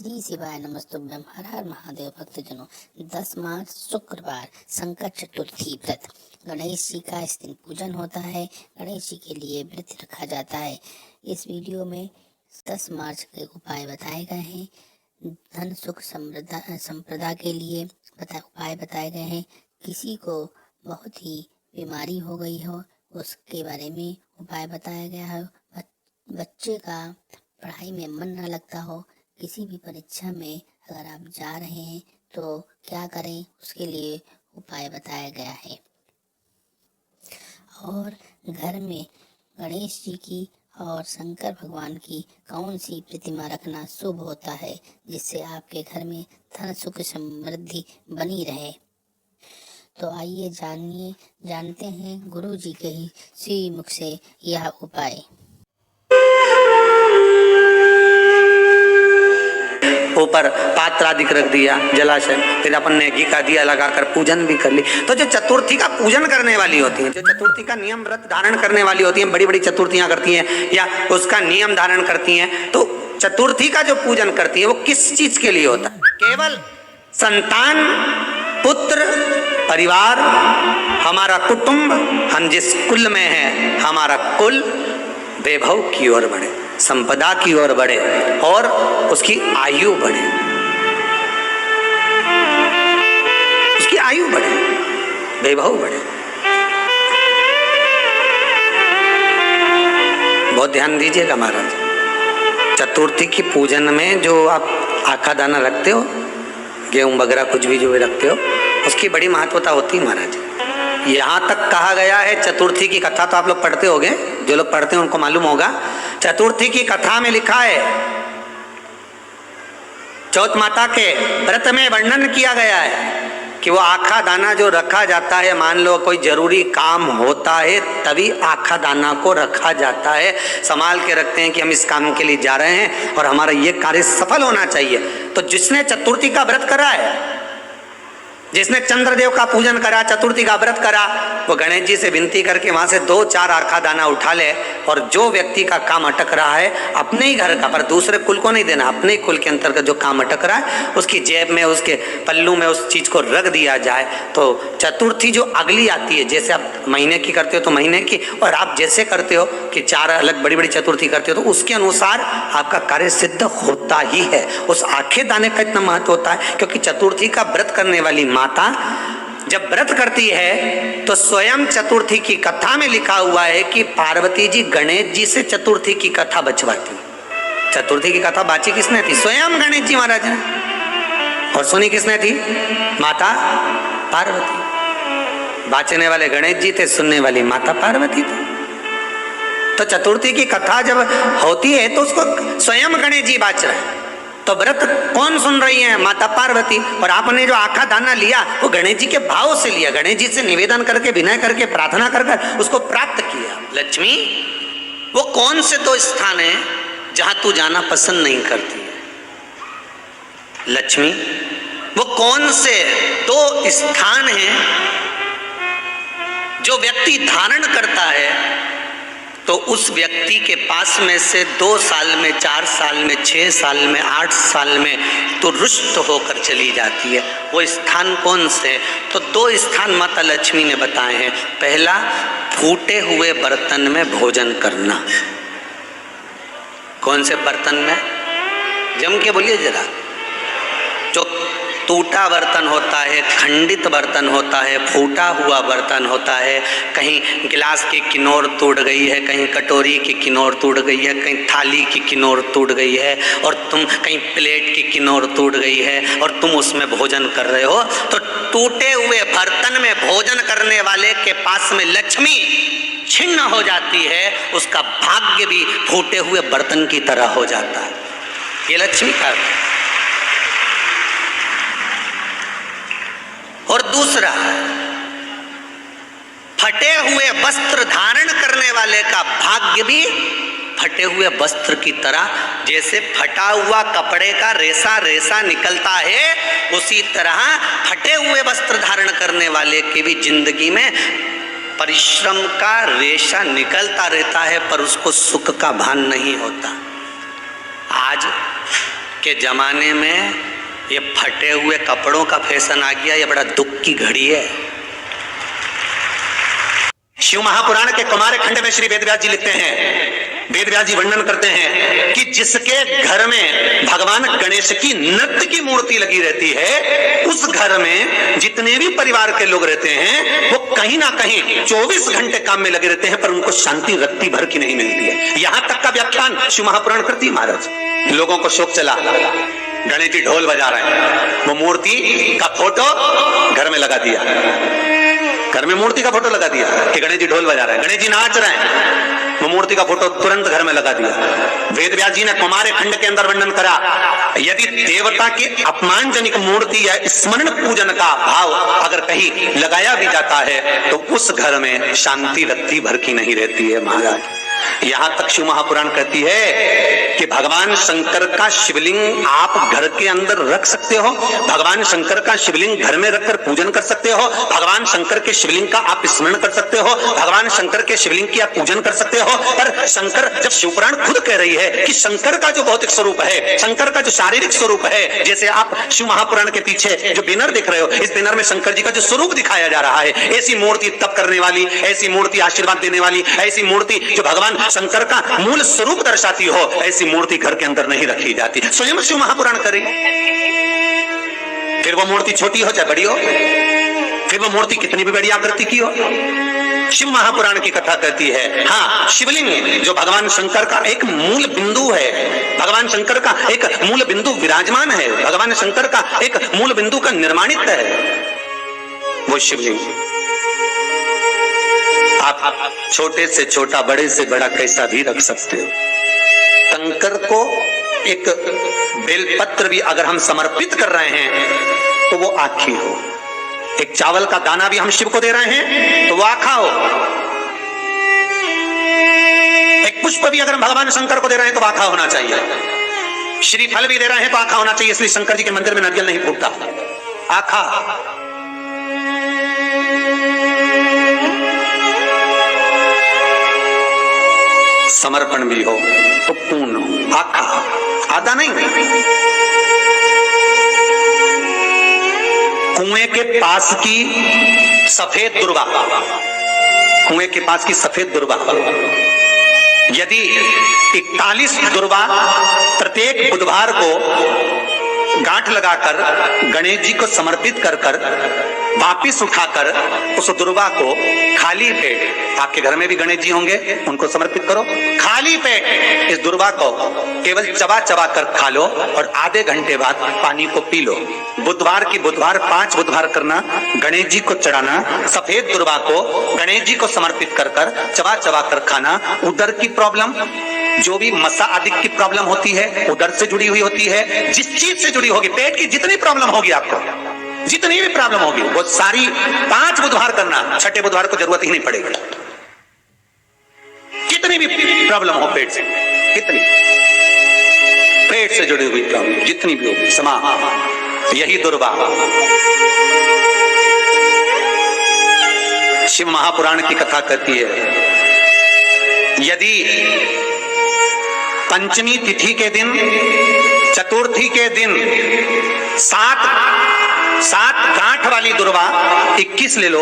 श्री शिवाय नमस्तुभ्यम। हर हर महादेव। भक्तजनों, 10 मार्च शुक्रवार संकट चतुर्थी व्रत। गणेश जी का इस दिन पूजन होता है। गणेश जी के लिए व्रत रखा जाता है। इस वीडियो में 10 मार्च के उपाय बताए गए हैं। धन सुख संपदा के लिए उपाय बताए गए हैं। किसी को बहुत ही बीमारी हो गई हो उसके बारे में उपाय बताया गया है। बच्चे का पढ़ाई में मन न लगता हो, किसी भी परीक्षा में अगर आप जा रहे हैं तो क्या करें, उसके लिए उपाय बताया गया है। और घर में गणेश जी की और शंकर भगवान की कौन सी प्रतिमा रखना शुभ होता है, जिससे आपके घर में धन सुख समृद्धि बनी रहे। तो आइए जानते हैं गुरु जी के ही श्री मुख से यह उपाय। ऊपर पात्र आदि रख दिया, जलाशय, फिर अपन ने घी का दिया लगाकर पूजन भी कर ली। तो जो चतुर्थी का पूजन करने वाली होती हैं, जो चतुर्थी का नियम व्रत धारण करने वाली होती हैं, बड़ी बड़ी चतुर्थियां करती हैं या उसका नियम धारण करती हैं, तो चतुर्थी का जो पूजन करती है वो किस चीज के लिए होता है? केवल संतान, पुत्र, परिवार, हमारा कुटुंब, हम जिस कुल में है, हमारा कुल वैभव की ओर बढ़े, संपदा की ओर बढ़े और उसकी आयु बढ़े, उसकी आयु बढ़े, वैभव बढ़े। बहुत ध्यान दीजिएगा महाराज। चतुर्थी की पूजन में जो आप आखा दाना रखते हो, गेहूं वगैरह कुछ भी जो भी रखते हो, उसकी बड़ी महत्वता होती है महाराज। यहाँ तक कहा गया है, चतुर्थी की कथा तो आप लोग पढ़ते होंगे, जो लोग पढ़ते हैं उनको मालूम होगा। चतुर्थी की कथा में लिखा है, चौथ माता के व्रत में वर्णन किया गया है कि वो आखा दाना जो रखा जाता है, मान लो कोई जरूरी काम होता है तभी आखा दाना को रखा जाता है। संभाल के रखते हैं कि हम इस काम के लिए जा रहे हैं और हमारा ये कार्य सफल होना चाहिए। तो जिसने चतुर्थी का व्रत करा है, जिसने चंद्रदेव का पूजन करा, चतुर्थी का व्रत करा, वो गणेश जी से विनती करके वहां से 2-4 आखा दाना उठा ले और जो व्यक्ति का काम अटक रहा है अपने ही घर का, पर दूसरे कुल को नहीं देना, अपने ही कुल के अंतर्गत जो काम अटक रहा है उसकी जेब में, उसके पल्लू में उस चीज को रख दिया जाए। तो चतुर्थी जो अगली आती है, जैसे आप महीने की करते हो तो महीने की, और आप जैसे करते हो कि 4 अलग बड़ी बड़ी चतुर्थी करते हो, तो उसके अनुसार आपका कार्य सिद्ध होता ही है। उस आखे दाने का इतना महत्व होता है क्योंकि चतुर्थी का व्रत करने वाली माता जब व्रत करती है तो स्वयं चतुर्थी की कथा में लिखा हुआ है कि पार्वती जी गणेश जी से चतुर्थी की कथा बचवाती। चतुर्थी की कथा बाची किसने थी? स्वयं गणेश जी महाराज ने। और सुनी किसने थी? माता पार्वती। बाचने वाले गणेश जी थे, सुनने वाली माता पार्वती थी। तो चतुर्थी की कथा जब होती है तो उसको स्वयं गणेश जी बाच रहे हैं। तो व्रत कौन सुन रही है? माता पार्वती। और आपने जो आखा दाना लिया वो गणेश जी के भाव से लिया, गणेश जी से निवेदन करके, विनय करके, प्रार्थना कर उसको प्राप्त किया। लक्ष्मी, वो कौन से 2 स्थान है जहां तू जाना पसंद नहीं करती है? लक्ष्मी, वो कौन से 2 स्थान हैं जो व्यक्ति धारण करता है तो उस व्यक्ति के पास में से 2 साल में, 4 साल में, 6 साल में, 8 साल में तो रुष्ट होकर चली जाती है? वो स्थान कौन से? तो 2 स्थान माता लक्ष्मी ने बताए हैं। पहला, फूटे हुए बर्तन में भोजन करना। कौन से बर्तन में? जम के बोलिए जरा। जो टूटा बर्तन होता है, खंडित बर्तन होता है, फूटा हुआ बर्तन होता है, कहीं गिलास की किनोर टूट गई है, कहीं कटोरी की किनोर टूट गई है, कहीं थाली की किनोर टूट गई है, और तुम कहीं प्लेट की किनोर टूट गई है और तुम उसमें भोजन कर रहे हो, तो टूटे हुए बर्तन में भोजन करने वाले के पास में लक्ष्मी छिन्न हो जाती है, उसका भाग्य भी फूटे हुए बर्तन की तरह हो जाता है। ये लक्ष्मी का। और दूसरा, फटे हुए वस्त्र धारण करने वाले का भाग्य भी फटे हुए वस्त्र की तरह, जैसे फटा हुआ कपड़े का रेसा रेसा निकलता है, उसी तरह फटे हुए वस्त्र धारण करने वाले की भी जिंदगी में परिश्रम का रेशा निकलता रहता है, पर उसको सुख का भान नहीं होता। आज के जमाने में ये फटे हुए कपड़ों का फैशन आ गया, ये बड़ा दुख की घड़ी है। शिव महापुराण के कुमार खंड में श्री वेदव्यास जी लिखते हैं, वेदव्यास जी वर्णन करते हैं कि जिसके घर में भगवान गणेश की नृत्य की मूर्ति लगी रहती है, उस घर में जितने भी परिवार के लोग रहते हैं वो कहीं ना कहीं 24 घंटे काम में लगे रहते हैं, पर उनको शांति रत्ती भर की नहीं मिलती है। यहां तक का व्याख्यान शिव महापुराण करती है महाराज। लोगों को शोक चला, गणेश जी ढोल बजा रहे हैं, वो मूर्ति का फोटो घर में लगा दिया, घर में मूर्ति का फोटो लगा दिया कि गणेश जी ढोल बजा रहे हैं, गणेश जी नाच रहे हैं, वो मूर्ति का फोटो तुरंत घर में लगा दिया। वेदव्यास जी ने कुमार खंड के अंदर वर्णन करा, यदि देवता की अपमानजनक मूर्ति या स्मरण पूजन का भाव अगर कहीं लगाया भी जाता है तो उस घर में शांति रत्ती भर की नहीं रहती है महाराज। यहां तक शिव महापुराण कहती है कि भगवान शंकर का शिवलिंग आप घर के अंदर रख सकते हो, भगवान शंकर का शिवलिंग घर में रखकर पूजन कर सकते हो, भगवान शंकर के शिवलिंग का आप स्मरण कर सकते हो, भगवान शंकर के शिवलिंग की आप पूजन कर सकते हो। पर शंकर, जब शिवपुराण खुद कह रही है कि शंकर का जो भौतिक स्वरूप है, शंकर का जो शारीरिक स्वरूप है, जैसे आप शिव महापुराण के पीछे जो बैनर दिख रहे हो, इस बैनर में शंकर जी का जो स्वरूप दिखाया जा रहा है, ऐसी मूर्ति तप करने वाली, ऐसी मूर्ति आशीर्वाद देने वाली, ऐसी मूर्ति जो भगवान शंकर का मूल स्वरूप दर्शाती हो, ऐसी मूर्ति घर के अंदर नहीं रखी जाती। स्वयं शिव महापुराण करे, फिर वो मूर्ति छोटी हो चाहे बड़ी हो, फिर वो मूर्ति कितनी भी बड़ी आकृति की हो, शिव महापुराण की कथा कहती है। हाँ, शिवलिंग जो भगवान शंकर का एक मूल बिंदु है, भगवान शंकर का एक मूल बिंदु विराजमान है, भगवान शंकर का एक मूल बिंदु का निर्माणित है वो शिवलिंग। आप छोटे से छोटा, बड़े से बड़ा कैसा भी रख सकते हो। शंकर को एक बेलपत्र भी अगर हम समर्पित कर रहे हैं तो वो आखी हो, एक चावल का दाना भी हम शिव को दे रहे हैं तो वो आखा हो, एक पुष्प भी अगर हम भगवान शंकर को दे रहे हैं तो आखा होना चाहिए, श्रीफल भी दे रहे हैं तो आखा होना चाहिए। इसलिए शंकर जी के मंदिर में नारियल नहीं फूटता, आखा। समर्पण भी हो तो पूर्ण हो, आखा, आधा नहीं। कुएं के पास की सफेद दुर्वा, कुएं के पास की सफेद दुर्वा, यदि 41 दुर्वा प्रत्येक बुधवार को गांठ लगाकर गणेश जी को समर्पित कर वापिस उठाकर उस दुर्वा को खाली पेट, आपके घर में भी गणेश जी होंगे, उनको समर्पित करो, खाली पेट इस दुर्वा को केवल चबा चबा कर खा लो और आधे घंटे बाद पानी को पी लो। बुधवार की बुधवार 5 बुधवार करना, गणेश जी को चढ़ाना, सफेद दुर्वा को गणेश जी को समर्पित कर चबा चबा कर खाना। उदर की प्रॉब्लम, जो भी मसा आदि की प्रॉब्लम होती है, उदर से जुड़ी हुई होती है, जिस चीज से जुड़ी होगी, पेट की जितनी प्रॉब्लम होगी आपको, जितनी भी प्रॉब्लम होगी वो सारी 5 बुधवार करना, छठे बुधवार को जरूरत ही नहीं पड़ेगी। कितनी भी प्रॉब्लम हो पेट से, कितनी पेट से जुड़ी हुई प्रॉब्लम जितनी भी होगी, समा यही दुर्वा। शिव महापुराण की कथा कहती है, यदि पंचमी तिथि के दिन, चतुर्थी के दिन 7 गांठ वाली दुर्वा 21 ले लो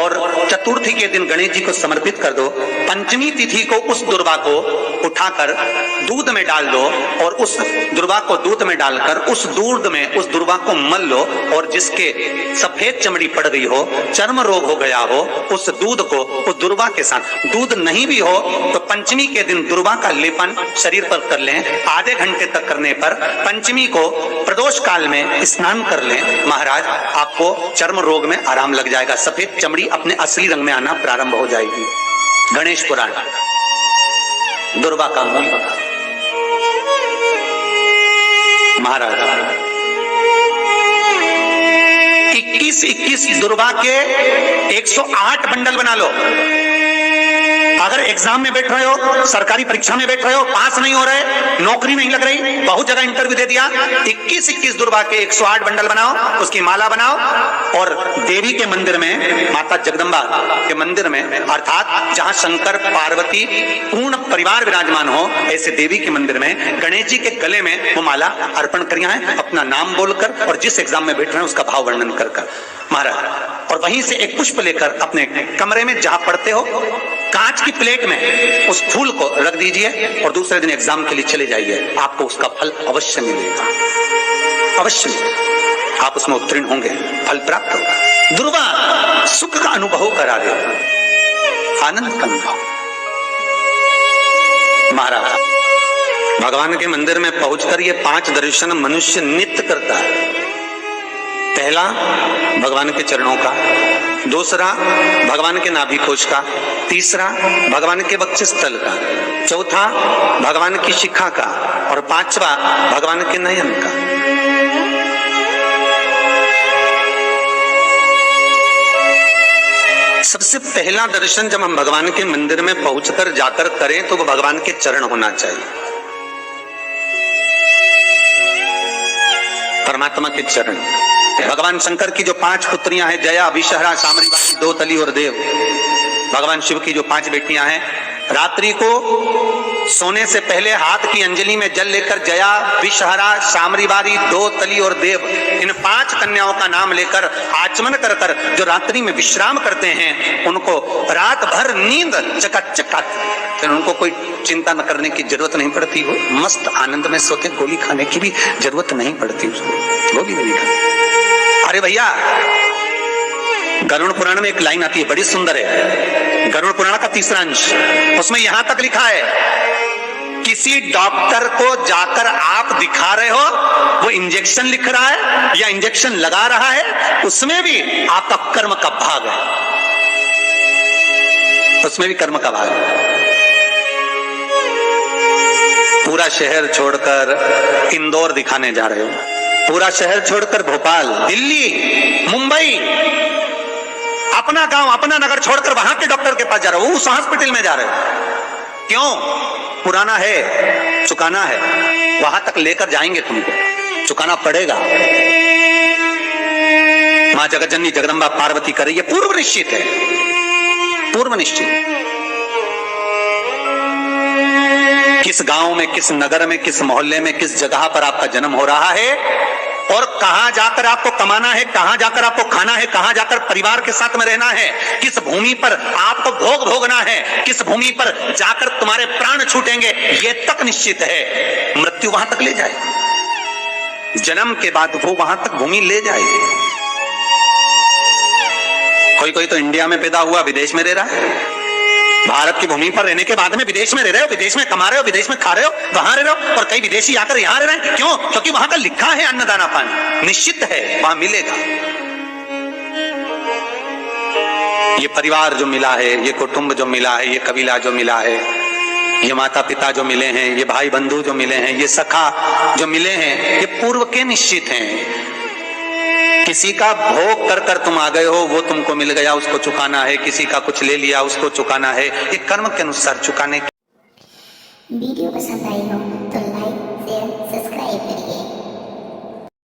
और चतुर्थी के दिन गणेश जी को समर्पित कर दो। पंचमी तिथि को उस दुर्वा को उठाकर दूध में डाल दो और उस दुर्वा को दूध में डालकर उस दूध में उस दुर्वा को मल लो, और जिसके सफेद चमड़ी पड़ गई हो, चर्म रोग हो गया हो, उस दूध को उस दुर्वा के साथ, दूध नहीं भी हो तो पंचमी के दिन दुर्वा का लेपन शरीर पर कर लें। आधे घंटे तक करने पर पंचमी को प्रदोष काल में स्नान कर लें। महाराज, आपको चर्म रोग में आराम लग जाएगा, सफेद चमड़ी अपने असली रंग में आना प्रारंभ हो जाएगी। गणेश पुराण दुर्वा का मूल महाराज 21 दुर्वा के 108 बंडल बना लो। अगर एग्जाम में बैठ रहे हो, सरकारी परीक्षा में बैठ रहे हो, पास नहीं हो रहे, नौकरी नहीं लग रही, बहुत जगह इंटरव्यू दे दिया, 21-21 दुर्वा के 108 बंडल बनाओ, उसकी माला बनाओ और देवी के मंदिर में, माता जगदम्बा के मंदिर में, अर्थात जहां शंकर पार्वती पूर्ण परिवार विराजमान हो, ऐसे देवी के मंदिर में गणेश जी के गले में वो माला अर्पण करिया है, अपना नाम बोलकर और जिस एग्जाम में बैठ रहे हैं उसका भाव वर्णन कर महाराज, और वहीं से एक पुष्प लेकर अपने कमरे में जहां पढ़ते हो कांच की प्लेट में उस फूल को रख दीजिए और दूसरे दिन एग्जाम के लिए चले जाइए, आपको उसका फल अवश्य मिलेगा, अवश्य मिलेगा, आप उसमें उत्तीर्ण होंगे, फल प्राप्त होगा। दुर्वा सुख का अनुभव करा दे, आनंद का अनुभव। महाराज भगवान के मंदिर में पहुंचकर ये 5 दर्शन मनुष्य नित्य करता है। पहला भगवान के चरणों का, दूसरा भगवान के नाभि कोश का, तीसरा भगवान के वक्षस्थल का, चौथा भगवान की शिखा का और पांचवा भगवान के नयन का। सबसे पहला दर्शन जब हम भगवान के मंदिर में पहुंचकर जाकर करें तो वो भगवान के चरण होना चाहिए, परमात्मा के चरण। भगवान शंकर की जो 5 पुत्रियां हैं, जया, विषहरा, सामरीवासी, दोतली और देव, भगवान शिव की जो 5 बेटियां हैं, रात्रि को सोने से पहले हाथ की अंजलि में जल लेकर जया, विषहरा, सामरीवारी, दोतली और देव, इन 5 कन्याओं का नाम लेकर आचमन कर कर जो रात्रि में विश्राम करते हैं, उनको रात भर नींद चकाचक आती, उनको कोई चिंता न करने की जरूरत नहीं पड़ती, हो मस्त आनंद में सोते, गोली खाने की भी जरूरत नहीं पड़ती उसको, गोली भी नहीं खाती। अरे भैया, गरुड़ पुराण में एक लाइन आती है, बड़ी सुंदर है, गरुड़ पुराण का 3रा अंश, उसमें यहां तक लिखा है, किसी डॉक्टर को जाकर आप दिखा रहे हो, वो इंजेक्शन लिख रहा है या इंजेक्शन लगा रहा है, उसमें भी आपका कर्म का भाग है, उसमें भी कर्म का भाग है। पूरा शहर छोड़कर इंदौर दिखाने जा रहे हो, पूरा शहर छोड़कर भोपाल, दिल्ली, मुंबई, अपना गांव, अपना नगर छोड़कर वहां के डॉक्टर के पास जा रहे हो, उस हॉस्पिटल में जा रहे हो, क्यों? पुराना है, चुकाना है, वहां तक लेकर जाएंगे, तुमको चुकाना पड़ेगा। मां जगतजननी जगदम्बा पार्वती करे, ये पूर्व निश्चित है, पूर्व निश्चित। किस गांव में, किस नगर में, किस मोहल्ले में, किस जगह पर आपका जन्म हो रहा है और कहां जाकर आपको कमाना है, कहां जाकर आपको खाना है, कहां जाकर परिवार के साथ में रहना है, किस भूमि पर आपको भोग भोगना है, किस भूमि पर जाकर तुम्हारे प्राण छूटेंगे, ये तक निश्चित है। मृत्यु वहां तक ले जाए, जन्म के बाद वो वहां तक भूमि ले जाएगी। कोई तो इंडिया में पैदा हुआ, विदेश में रह रहा है, भारत की भूमि पर रहने के बाद में विदेश में रह रहे हो, विदेश में कमा रहे हो, विदेश में खा रहे हो, वहां रह रहे हो, और कई विदेशी आकर यहां रह रहे हैं, क्यों? क्योंकि वहां का लिखा है अन्नदाना पानी, निश्चित है वहां मिलेगा। ये परिवार जो मिला है, ये कुटुंब जो मिला है, ये कबीला जो मिला है, ये माता पिता जो मिले हैं, ये भाई बंधु जो मिले हैं, ये सखा जो मिले हैं, ये पूर्व के निश्चित हैं। किसी का भोग कर कर तुम आ गए हो, वो तुमको मिल गया, उसको चुकाना है, किसी का कुछ ले लिया, उसको चुकाना है, ये कर्म के अनुसार चुकाने। वीडियो पसंद आई हो